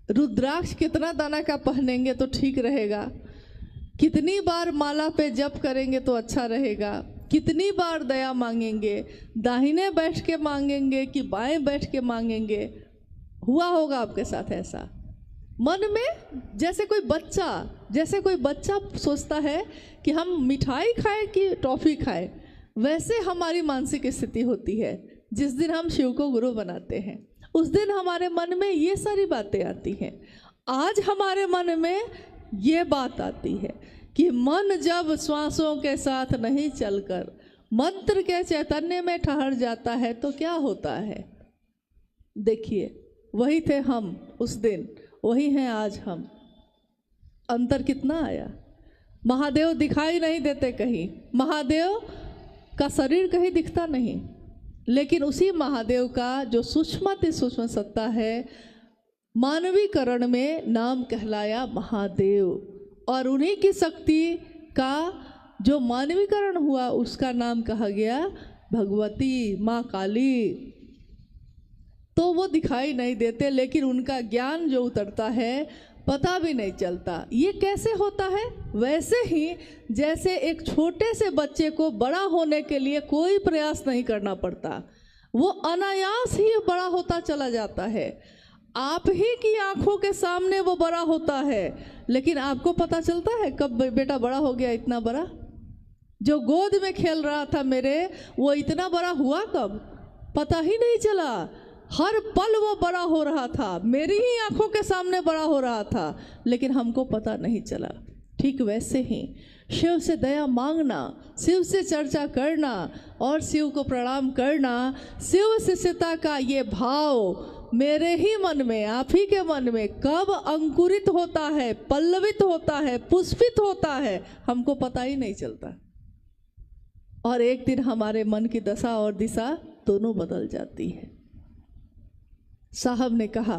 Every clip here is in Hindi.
रुद्राक्ष कितना दाना का पहनेंगे तो ठीक रहेगा, कितनी बार माला पे जप करेंगे तो अच्छा रहेगा, कितनी बार दया मांगेंगे, दाहिने बैठ के मांगेंगे कि बाएं बैठ के मांगेंगे। हुआ होगा आपके साथ ऐसा मन में, जैसे कोई बच्चा सोचता है कि हम मिठाई खाएं कि टॉफ़ी खाएं, वैसे हमारी मानसिक स्थिति होती है। जिस दिन हम शिव को गुरु बनाते हैं उस दिन हमारे मन में ये सारी बातें आती हैं। आज हमारे मन में ये बात आती है कि मन जब श्वासों के साथ नहीं चलकर मंत्र के चैतन्य में ठहर जाता है तो क्या होता है। देखिए, वही थे हम उस दिन, वही हैं आज हम। अंतर कितना आया। महादेव दिखाई नहीं देते कहीं, महादेव का शरीर कहीं दिखता नहीं, लेकिन उसी महादेव का जो सूक्ष्म सत्ता है, मानवीकरण में नाम कहलाया महादेव, और उन्हीं की शक्ति का जो मानवीकरण हुआ उसका नाम कहा गया भगवती माँ काली। तो वो दिखाई नहीं देते, लेकिन उनका ज्ञान जो उतरता है पता भी नहीं चलता। ये कैसे होता है? वैसे ही जैसे एक छोटे से बच्चे को बड़ा होने के लिए कोई प्रयास नहीं करना पड़ता, वो अनायास ही बड़ा होता चला जाता है। आप ही की आंखों के सामने वो बड़ा होता है, लेकिन आपको पता चलता है कब बेटा बड़ा हो गया इतना बड़ा? जो गोद में खेल रहा था मेरे, वो इतना बड़ा हुआ कब? पता ही नहीं चला। हर पल वो बड़ा हो रहा था, मेरी ही आंखों के सामने बड़ा हो रहा था, लेकिन हमको पता नहीं चला। ठीक वैसे ही शिव से दया मांगना, शिव से चर्चा करना और शिव को प्रणाम करना, शिव शिष्यता का ये भाव मेरे ही मन में, आप ही के मन में कब अंकुरित होता है, पल्लवित होता है, पुष्पित होता है, हमको पता ही नहीं चलता। और एक दिन हमारे मन की दशा और दिशा दोनों बदल जाती है। साहब ने कहा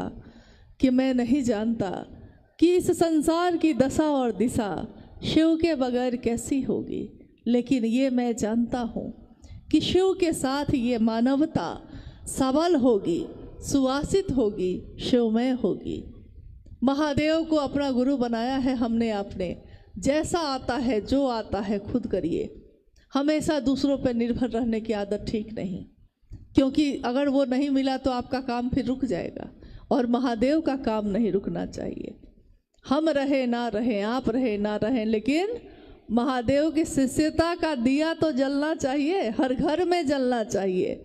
कि मैं नहीं जानता कि इस संसार की दशा और दिशा शिव के बगैर कैसी होगी, लेकिन ये मैं जानता हूँ कि शिव के साथ ये मानवता सबल होगी, सुवासित होगी, शिवमय होगी। महादेव को अपना गुरु बनाया है हमने आपने। जैसा आता है, जो आता है खुद करिए। हमेशा दूसरों पर निर्भर रहने की आदत ठीक नहीं, क्योंकि अगर वो नहीं मिला तो आपका काम फिर रुक जाएगा, और महादेव का काम नहीं रुकना चाहिए। हम रहे ना रहे, आप रहे ना रहे, लेकिन महादेव की शिष्यता का दिया तो जलना चाहिए, हर घर में जलना चाहिए।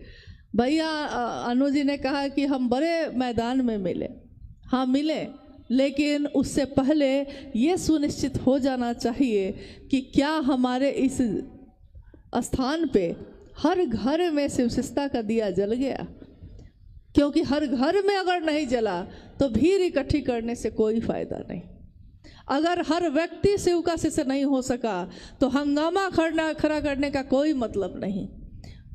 भैया अनु जी ने कहा कि हम बड़े मैदान में मिले। हाँ मिले, लेकिन उससे पहले ये सुनिश्चित हो जाना चाहिए कि क्या हमारे इस स्थान पे हर घर में शिवशिष्टता का दिया जल गया। क्योंकि हर घर में अगर नहीं जला तो भीड़ इकट्ठी करने से कोई फायदा नहीं। अगर हर व्यक्ति शिव का शिष्य नहीं हो सका तो हंगामा खड़ा करने का कोई मतलब नहीं।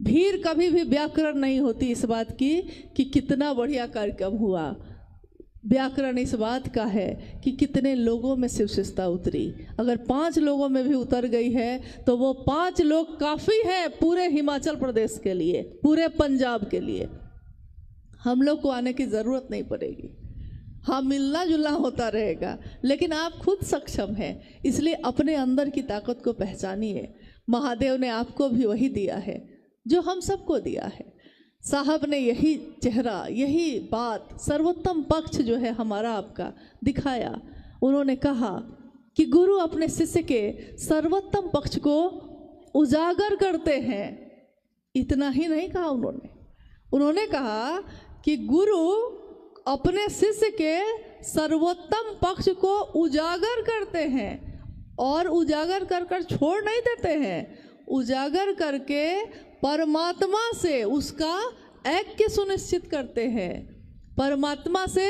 भीड़ कभी भी व्याकरण नहीं होती इस बात की कि कितना बढ़िया कार्यक्रम हुआ। व्याकरण इस बात का है कि कितने लोगों में शिवशिष्टता उतरी। अगर 5 लोगों में भी उतर गई है तो वो 5 लोग काफ़ी है पूरे हिमाचल प्रदेश के लिए, पूरे पंजाब के लिए। हम लोग को आने की ज़रूरत नहीं पड़ेगी। हाँ, मिलना जुलना होता रहेगा, लेकिन आप खुद सक्षम हैं, इसलिए अपने अंदर की ताकत को पहचानिए। महादेव ने आपको भी वही दिया है जो हम सबको दिया है। साहब ने यही चेहरा, यही बात, सर्वोत्तम पक्ष जो है हमारा आपका दिखाया। उन्होंने कहा कि गुरु अपने शिष्य के सर्वोत्तम पक्ष को उजागर करते हैं। इतना ही नहीं कहा उन्होंने कहा कि गुरु अपने शिष्य के सर्वोत्तम पक्ष को उजागर करते हैं, और उजागर कर कर छोड़ नहीं देते हैं। उजागर करके परमात्मा से उसका ऐक्य सुनिश्चित करते हैं, परमात्मा से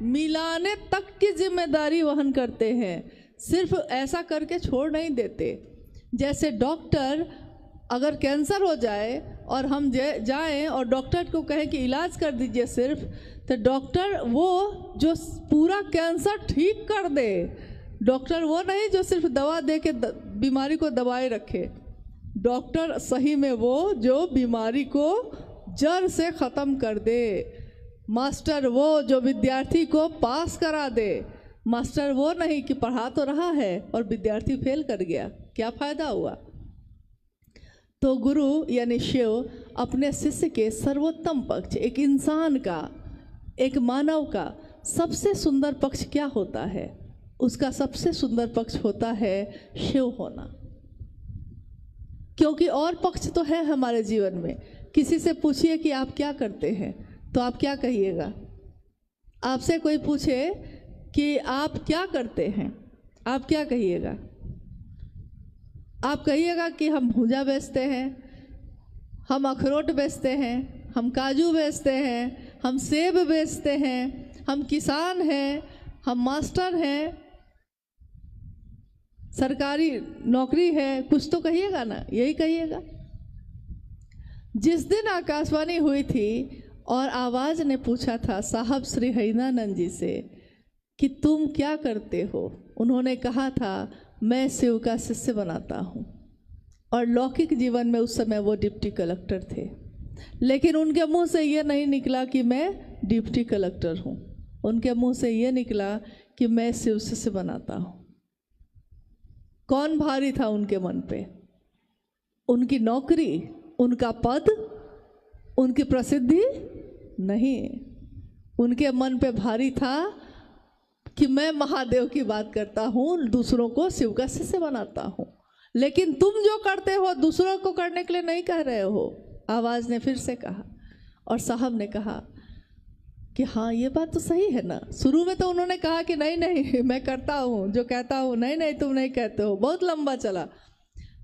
मिलाने तक की जिम्मेदारी वहन करते हैं। सिर्फ ऐसा करके छोड़ नहीं देते। जैसे डॉक्टर अगर कैंसर हो जाए और हम जाएं और डॉक्टर को कहें कि इलाज कर दीजिए सिर्फ, तो डॉक्टर वो जो पूरा कैंसर ठीक कर दे, डॉक्टर वो नहीं जो सिर्फ दवा दे के बीमारी को दबाए रखे। डॉक्टर सही में वो जो बीमारी को जड़ से ख़त्म कर दे। मास्टर वो जो विद्यार्थी को पास करा दे, मास्टर वो नहीं कि पढ़ा तो रहा है और विद्यार्थी फेल कर गया, क्या फायदा हुआ। तो गुरु यानी शिव अपने शिष्य के सर्वोत्तम पक्ष, एक इंसान का, एक मानव का सबसे सुंदर पक्ष क्या होता है, उसका सबसे सुंदर पक्ष होता है शिव होना। क्योंकि और पक्ष तो है हमारे जीवन में। किसी से पूछिए कि आप क्या करते हैं तो आप क्या कहिएगा। आपसे कोई पूछे कि आप क्या करते हैं, आप क्या कहिएगा। आप कहिएगा कि हम भूजा बेचते हैं, हम अखरोट बेचते हैं, हम काजू बेचते हैं, हम सेब बेचते हैं, हम किसान हैं, हम मास्टर हैं, सरकारी नौकरी है, कुछ तो कहिएगा ना, यही कहिएगा। जिस दिन आकाशवाणी हुई थी और आवाज़ ने पूछा था साहब श्री हरिनानंद जी से कि तुम क्या करते हो, उन्होंने कहा था मैं शिव का शिष्य बनाता हूँ। और लौकिक जीवन में उस समय वो डिप्टी कलेक्टर थे, लेकिन उनके मुंह से ये नहीं निकला कि मैं डिप्टी कलेक्टर हूँ, उनके मुंह से ये निकला कि मैं शिव शिष्य बनाता हूँ। कौन भारी था उनके मन पे? उनकी नौकरी, उनका पद, उनकी प्रसिद्धि नहीं, उनके मन पे भारी था कि मैं महादेव की बात करता हूँ, दूसरों को शिव का शिष्य बनाता हूँ। लेकिन तुम जो करते हो दूसरों को करने के लिए नहीं कह रहे हो, आवाज़ ने फिर से कहा। और साहब ने कहा कि हाँ ये बात तो सही है ना। शुरू में तो उन्होंने कहा कि नहीं नहीं मैं करता हूँ जो कहता हूँ, नहीं नहीं तुम नहीं कहते हो, बहुत लंबा चला।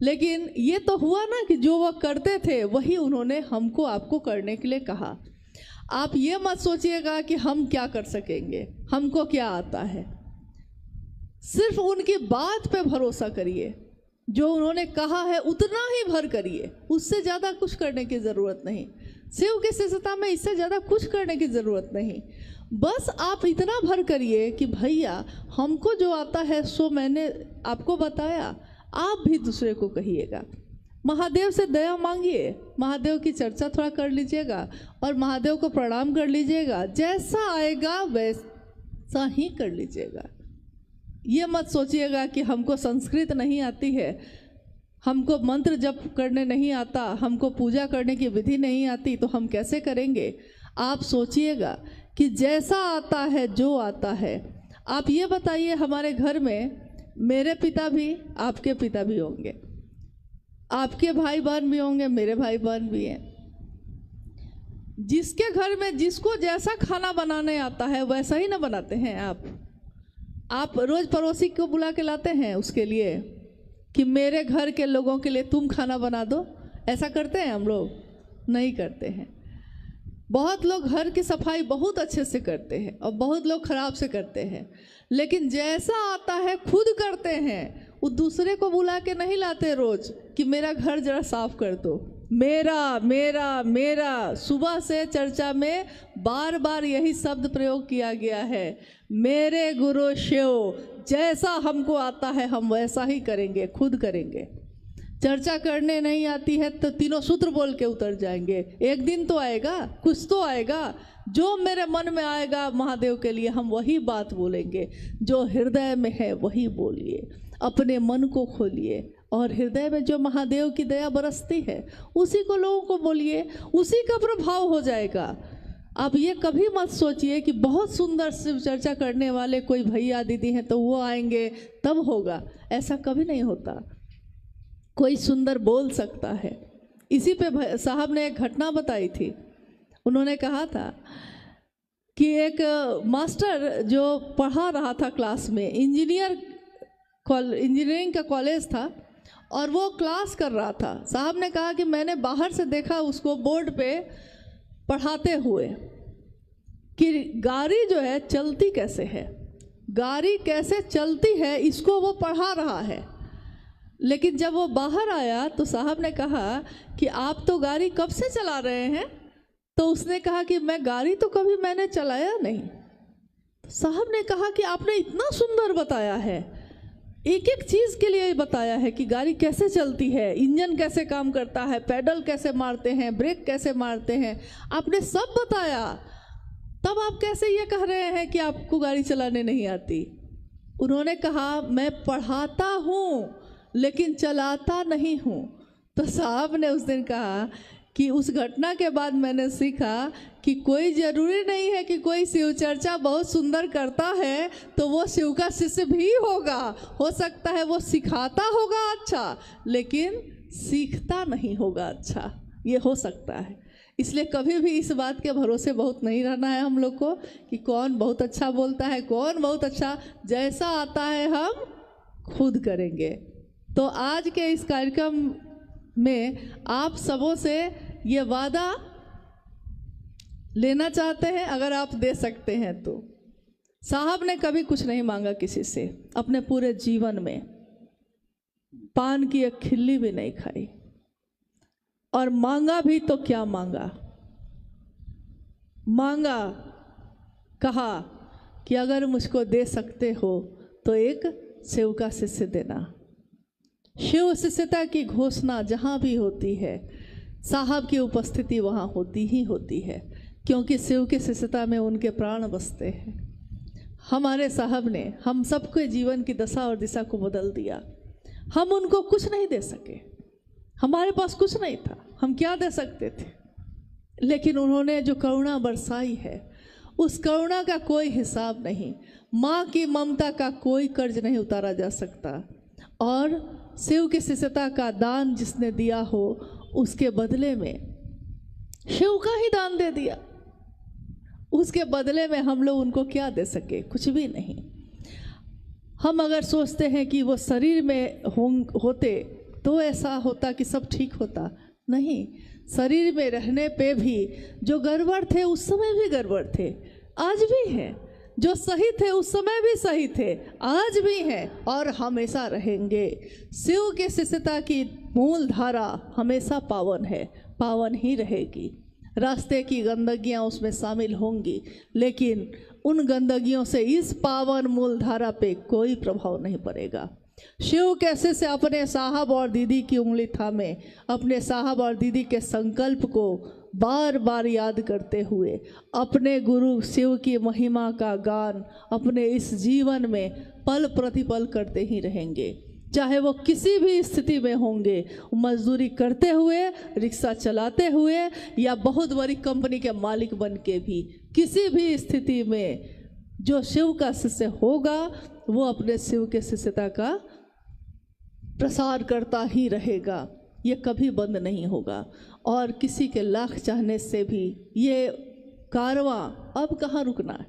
लेकिन ये तो हुआ ना कि जो वो करते थे वही उन्होंने हमको आपको करने के लिए कहा। आप ये मत सोचिएगा कि हम क्या कर सकेंगे, हमको क्या आता है। सिर्फ उनकी बात पे भरोसा करिए, जो उन्होंने कहा है उतना ही भर करिए, उससे ज़्यादा कुछ करने की ज़रूरत नहीं। शिव की शिष्यता में इससे ज़्यादा कुछ करने की ज़रूरत नहीं। बस आप इतना भर करिए कि भैया हमको जो आता है सो मैंने आपको बताया, आप भी दूसरे को कहिएगा। महादेव से दया मांगिए, महादेव की चर्चा थोड़ा कर लीजिएगा और महादेव को प्रणाम कर लीजिएगा। जैसा आएगा वैसा ही कर लीजिएगा। ये मत सोचिएगा कि हमको संस्कृत नहीं आती है, हमको मंत्र जप करने नहीं आता, हमको पूजा करने की विधि नहीं आती, तो हम कैसे करेंगे। आप सोचिएगा कि जैसा आता है, जो आता है। आप ये बताइए, हमारे घर में मेरे पिता भी, आपके पिता भी होंगे, आपके भाई बहन भी होंगे, मेरे भाई बहन भी हैं। जिसके घर में जिसको जैसा खाना बनाने आता है वैसा ही ना बनाते हैं आप रोज़ पड़ोसी को बुला के लाते हैं उसके लिए कि मेरे घर के लोगों के लिए तुम खाना बना दो। ऐसा करते हैं हम लोग? नहीं करते हैं। बहुत लोग घर की सफाई बहुत अच्छे से करते हैं और बहुत लोग खराब से करते हैं, लेकिन जैसा आता है खुद करते हैं। वो दूसरे को बुला के नहीं लाते रोज कि मेरा घर जरा साफ कर दो। मेरा मेरा मेरा, सुबह से चर्चा में बार बार यही शब्द प्रयोग किया गया है। मेरे गुरु शिव, जैसा हमको आता है हम वैसा ही करेंगे, खुद करेंगे। चर्चा करने नहीं आती है तो तीनों सूत्र बोल के उतर जाएंगे। एक दिन तो आएगा, कुछ तो आएगा, जो मेरे मन में आएगा महादेव के लिए हम वही बात बोलेंगे। जो हृदय में है वही बोलिए, अपने मन को खोलिए और हृदय में जो महादेव की दया बरसती है उसी को लोगों को बोलिए, उसी का प्रभाव हो जाएगा। आप ये कभी मत सोचिए कि बहुत सुंदर शिव चर्चा करने वाले कोई भैया दीदी हैं तो वो आएंगे तब होगा, ऐसा कभी नहीं होता। कोई सुंदर बोल सकता है। इसी पे साहब ने एक घटना बताई थी। उन्होंने कहा था कि एक मास्टर जो पढ़ा रहा था क्लास में, इंजीनियरिंग का कॉलेज था और वो क्लास कर रहा था। साहब ने कहा कि मैंने बाहर से देखा उसको बोर्ड पे पढ़ाते हुए कि गाड़ी जो है चलती कैसे है, गाड़ी कैसे चलती है, इसको वो पढ़ा रहा है। लेकिन जब वो बाहर आया तो साहब ने कहा कि आप तो गाड़ी कब से चला रहे हैं? तो उसने कहा कि मैं गाड़ी तो कभी मैंने चलाया नहीं। तो साहब ने कहा कि आपने इतना सुंदर बताया है, एक एक चीज़ के लिए बताया है कि गाड़ी कैसे चलती है, इंजन कैसे काम करता है, पैडल कैसे मारते हैं, ब्रेक कैसे मारते हैं, आपने सब बताया। तब आप कैसे ये कह रहे हैं कि आपको गाड़ी चलाने नहीं आती? उन्होंने कहा मैं पढ़ाता हूँ लेकिन चलाता नहीं हूँ। तो साहब ने उस दिन कहा कि उस घटना के बाद मैंने सीखा कि कोई ज़रूरी नहीं है कि कोई शिव चर्चा बहुत सुंदर करता है तो वो शिव का शिष्य भी होगा। हो सकता है वो सिखाता होगा अच्छा, लेकिन सीखता नहीं होगा अच्छा, ये हो सकता है। इसलिए कभी भी इस बात के भरोसे बहुत नहीं रहना है हम लोग को कि कौन बहुत अच्छा बोलता है, कौन बहुत अच्छा, जैसा आता है हम खुद करेंगे। तो आज के इस कार्यक्रम में आप सबों से ये वादा लेना चाहते हैं, अगर आप दे सकते हैं तो। साहब ने कभी कुछ नहीं मांगा किसी से, अपने पूरे जीवन में पान की एक खिल्ली भी नहीं खाई, और मांगा भी तो क्या मांगा, मांगा कहा कि अगर मुझको दे सकते हो तो एक शिव का शिष्य देना। शिव शिष्यता की घोषणा जहाँ भी होती है साहब की उपस्थिति वहाँ होती ही होती है, क्योंकि शिव की शिष्यता में उनके प्राण बसते हैं। हमारे साहब ने हम सबके जीवन की दशा और दिशा को बदल दिया। हम उनको कुछ नहीं दे सके, हमारे पास कुछ नहीं था, हम क्या दे सकते थे, लेकिन उन्होंने जो करुणा बरसाई है उस करुणा का कोई हिसाब नहीं। माँ की ममता का कोई कर्ज नहीं उतारा जा सकता, और शिव की शिष्यता का दान जिसने दिया हो उसके बदले में शिव का ही दान दे दिया। उसके बदले में हम लोग उनको क्या दे सके? कुछ भी नहीं। हम अगर सोचते हैं कि वो शरीर में होते तो ऐसा होता कि सब ठीक होता, नहीं। शरीर में रहने पे भी जो गड़बड़ थे उस समय भी गड़बड़ थे, आज भी हैं। जो सही थे उस समय भी सही थे, आज भी हैं और हमेशा रहेंगे। शिव के शिष्यता की मूल धारा हमेशा पावन है, पावन ही रहेगी। रास्ते की गंदगियाँ उसमें शामिल होंगी, लेकिन उन गंदगियों से इस पावन मूल धारा पे कोई प्रभाव नहीं पड़ेगा। शिव कैसे से अपने साहब और दीदी की उंगली थामे, अपने साहब और दीदी के संकल्प को बार बार याद करते हुए अपने गुरु शिव की महिमा का गान अपने इस जीवन में पल प्रतिपल करते ही रहेंगे। चाहे वो किसी भी स्थिति में होंगे, मजदूरी करते हुए, रिक्शा चलाते हुए, या बहुत बड़ी कंपनी के मालिक बन के भी, किसी भी स्थिति में जो शिव का शिष्य होगा वो अपने शिव के शिष्यता का प्रसार करता ही रहेगा। ये कभी बंद नहीं होगा, और किसी के लाख चाहने से भी ये कारवां अब कहाँ रुकना है।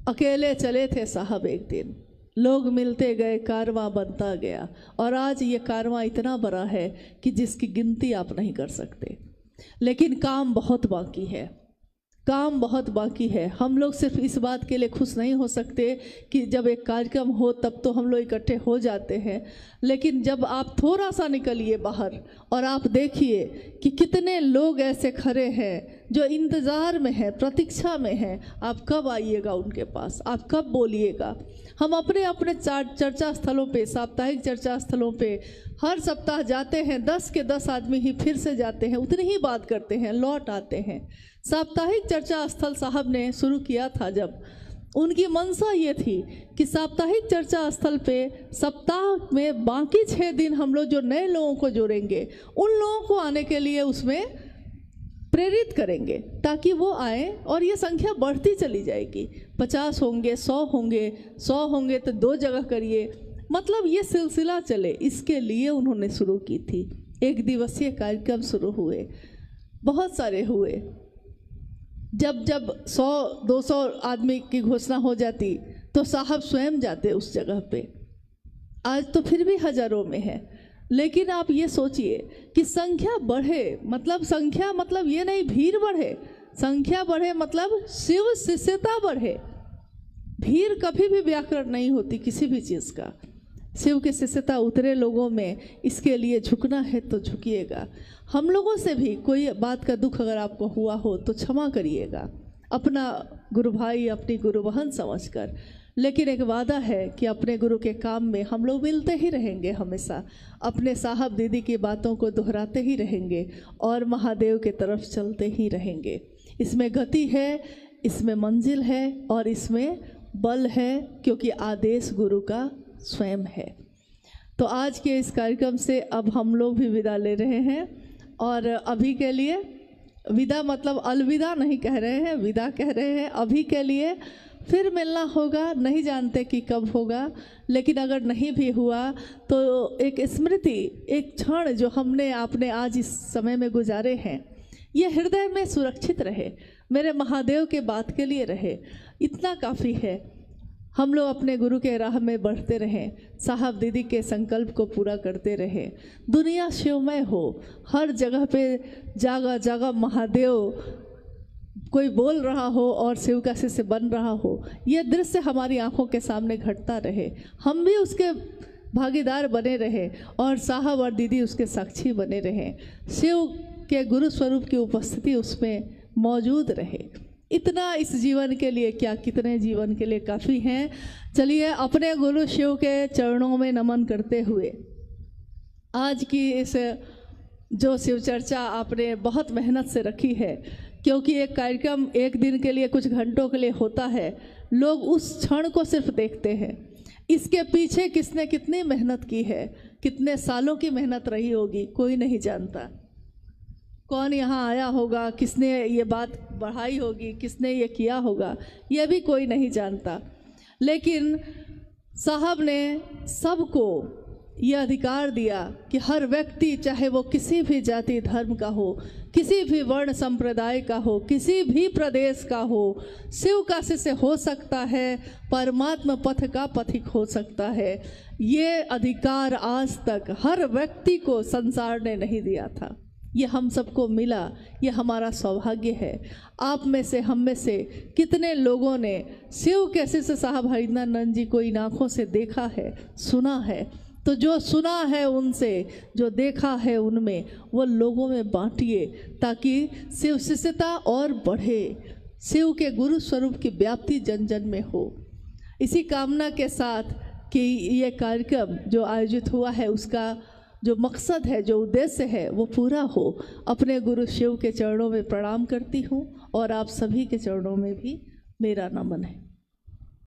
अकेले चले थे साहब, एक दिन लोग मिलते गए, कारवां बनता गया, और आज ये कारवां इतना बड़ा है कि जिसकी गिनती आप नहीं कर सकते। लेकिन काम बहुत बाकी है, काम बहुत बाकी है। हम लोग सिर्फ इस बात के लिए खुश नहीं हो सकते कि जब एक कार्यक्रम हो तब तो हम लोग इकट्ठे हो जाते हैं, लेकिन जब आप थोड़ा सा निकलिए बाहर और आप देखिए कि कितने लोग ऐसे खड़े हैं जो इंतज़ार में हैं, प्रतीक्षा में हैं, आप कब आइएगा उनके पास, आप कब बोलिएगा। हम अपने अपने चर्चा स्थलों पे, साप्ताहिक चर्चा स्थलों पे हर सप्ताह जाते हैं, 10 के 10 आदमी ही फिर से जाते हैं, उतनी ही बात करते हैं, लौट आते हैं। साप्ताहिक चर्चा स्थल साहब ने शुरू किया था जब, उनकी मंशा ये थी कि साप्ताहिक चर्चा स्थल पे सप्ताह में बाकी 6 दिन हम लोग जो नए लोगों को जोड़ेंगे, उन लोगों को आने के लिए उसमें प्रेरित करेंगे ताकि वो आए, और ये संख्या बढ़ती चली जाएगी। 50 होंगे, 100 होंगे, 100 होंगे तो 2 जगह करिए, मतलब ये सिलसिला चले, इसके लिए उन्होंने शुरू की थी। 1 दिवसीय कार्यक्रम शुरू हुए, बहुत सारे हुए। जब 100-200 आदमी की घोषणा हो जाती तो साहब स्वयं जाते उस जगह पे। आज तो फिर भी हजारों में है, लेकिन आप ये सोचिए कि संख्या बढ़े, मतलब संख्या मतलब ये नहीं भीड़ बढ़े, संख्या बढ़े मतलब शिव शिष्यता बढ़े। भीड़ कभी भी व्याकरण नहीं होती किसी भी चीज़ का। शिव की शिष्यता उतरे लोगों में, इसके लिए झुकना है तो झुकिएगा। हम लोगों से भी कोई बात का दुख अगर आपको हुआ हो तो क्षमा करिएगा, अपना गुरु भाई, अपनी गुरु बहन समझकर। लेकिन एक वादा है कि अपने गुरु के काम में हम लोग मिलते ही रहेंगे, हमेशा अपने साहब दीदी की बातों को दोहराते ही रहेंगे और महादेव के तरफ चलते ही रहेंगे। इसमें गति है, इसमें मंजिल है और इसमें बल है, क्योंकि आदेश गुरु का स्वयं है। तो आज के इस कार्यक्रम से अब हम लोग भी विदा ले रहे हैं, और अभी के लिए विदा मतलब अलविदा नहीं कह रहे हैं, विदा कह रहे हैं। अभी के लिए फिर मिलना होगा, नहीं जानते कि कब होगा, लेकिन अगर नहीं भी हुआ तो एक स्मृति, एक क्षण जो हमने आपने आज इस समय में गुजारे हैं, ये हृदय में सुरक्षित रहे, मेरे महादेव के बात के लिए रहे, इतना काफ़ी है। हम लोग अपने गुरु के राह में बढ़ते रहें, साहब दीदी के संकल्प को पूरा करते रहें, दुनिया शिवमय हो, हर जगह पे जगह जगह महादेव कोई बोल रहा हो और शिव का शिष्य बन रहा हो, यह दृश्य हमारी आंखों के सामने घटता रहे, हम भी उसके भागीदार बने रहे और साहब और दीदी उसके साक्षी बने रहें, शिव के गुरु स्वरूप की उपस्थिति उसमें मौजूद रहे। इतना इस जीवन के लिए क्या, कितने जीवन के लिए काफ़ी हैं। चलिए अपने गुरु शिव के चरणों में नमन करते हुए आज की इस जो शिव चर्चा आपने बहुत मेहनत से रखी है, क्योंकि एक कार्यक्रम एक दिन के लिए कुछ घंटों के लिए होता है, लोग उस क्षण को सिर्फ देखते हैं, इसके पीछे किसने कितनी मेहनत की है, कितने सालों की मेहनत रही होगी, कोई नहीं जानता। कौन यहाँ आया होगा, किसने ये बात बढ़ाई होगी, किसने ये किया होगा, ये भी कोई नहीं जानता। लेकिन साहब ने सबको ये अधिकार दिया कि हर व्यक्ति, चाहे वो किसी भी जाति धर्म का हो, किसी भी वर्ण संप्रदाय का हो, किसी भी प्रदेश का हो, शिव का शिष्य हो सकता है, परमात्मा पथ का पथिक हो सकता है। ये अधिकार आज तक हर व्यक्ति को संसार ने नहीं दिया था, ये हम सबको मिला, ये हमारा सौभाग्य है। आप में से, हम में से कितने लोगों ने शिव के शिष्य साहब हरिनानंद जी को इन आँखों से देखा है, सुना है। तो जो सुना है उनसे, जो देखा है उनमें, वो लोगों में बांटिए, ताकि शिव शिष्यता और बढ़े, शिव के गुरु स्वरूप की व्याप्ति जन जन में हो। इसी कामना के साथ कि ये कार्यक्रम जो आयोजित हुआ है, उसका जो मकसद है, जो उद्देश्य है, वो पूरा हो, अपने गुरु शिव के चरणों में प्रणाम करती हूँ, और आप सभी के चरणों में भी मेरा नमन है।